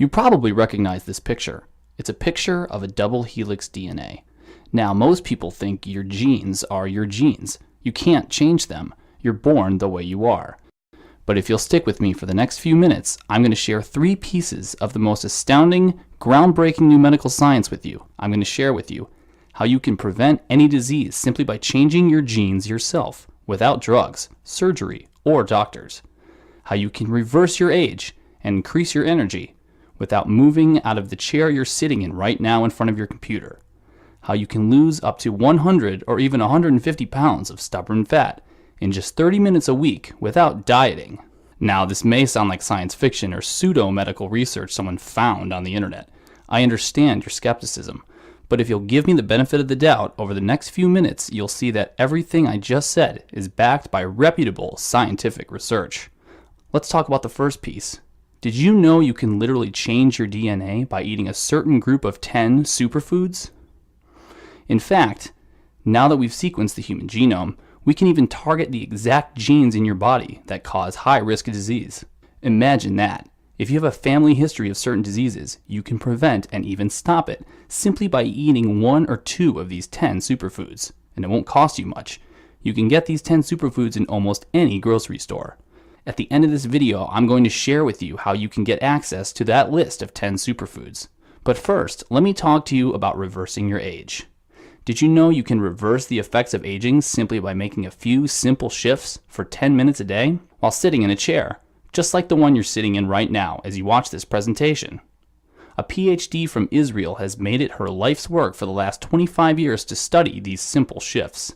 You probably recognize this picture. It's a picture of a double helix DNA. Now, most people think your genes are your genes. You can't change them. You're born the way you are. But if you'll stick with me for the next few minutes, I'm going to share 3 pieces of the most astounding, groundbreaking new medical science with you. I'm going to share with you how you can prevent any disease simply by changing your genes yourself, without drugs, surgery, or doctors. How you can reverse your age and increase your energy without moving out of the chair you're sitting in right now in front of your computer. How you can lose up to 100 or even 150 pounds of stubborn fat in just 30 minutes a week without dieting. Now, this may sound like science fiction or pseudo-medical research someone found on the internet. I understand your skepticism, but if you'll give me the benefit of the doubt over the next few minutes, you'll see that everything I just said is backed by reputable scientific research. Let's talk about the first piece. Did you know you can literally change your DNA by eating a certain group of 10 superfoods? In fact, now that we've sequenced the human genome, we can even target the exact genes in your body that cause high-risk disease. Imagine that. If you have a family history of certain diseases, you can prevent and even stop it simply by eating 1 or 2 of these 10 superfoods. And it won't cost you much. You can get these 10 superfoods in almost any grocery store. At the end of this video, I'm going to share with you how you can get access to that list of 10 superfoods. But first, let me talk to you about reversing your age. Did you know you can reverse the effects of aging simply by making a few simple shifts for 10 minutes a day while sitting in a chair, just like the one you're sitting in right now as you watch this presentation? A PhD from Israel has made it her life's work for the last 25 years to study these simple shifts.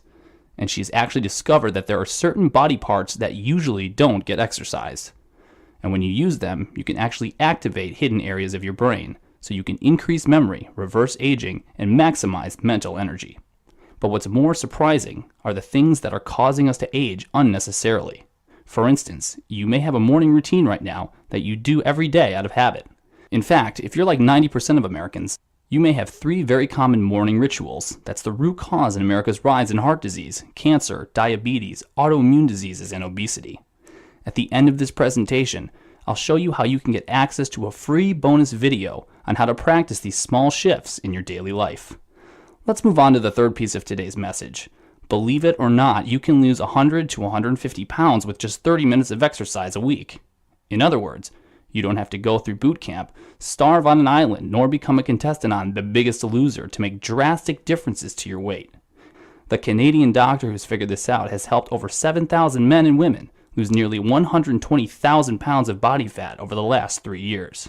And she's actually discovered that there are certain body parts that usually don't get exercised. And when you use them, you can actually activate hidden areas of your brain, so you can increase memory, reverse aging, and maximize mental energy. But what's more surprising are the things that are causing us to age unnecessarily. For instance, you may have a morning routine right now that you do every day out of habit. In fact, if you're like 90% of Americans, you may have 3 very common morning rituals that's the root cause in America's rise in heart disease, cancer, diabetes, autoimmune diseases, and obesity. At the end of this presentation, I'll show you how you can get access to a free bonus video on how to practice these small shifts in your daily life. Let's move on to the third piece of today's message. Believe it or not, you can lose 100 to 150 pounds with just 30 minutes of exercise a week. In other words, you don't have to go through boot camp, starve on an island, nor become a contestant on The Biggest Loser to make drastic differences to your weight. The Canadian doctor who's figured this out has helped over 7,000 men and women lose nearly 120,000 pounds of body fat over the last 3 years.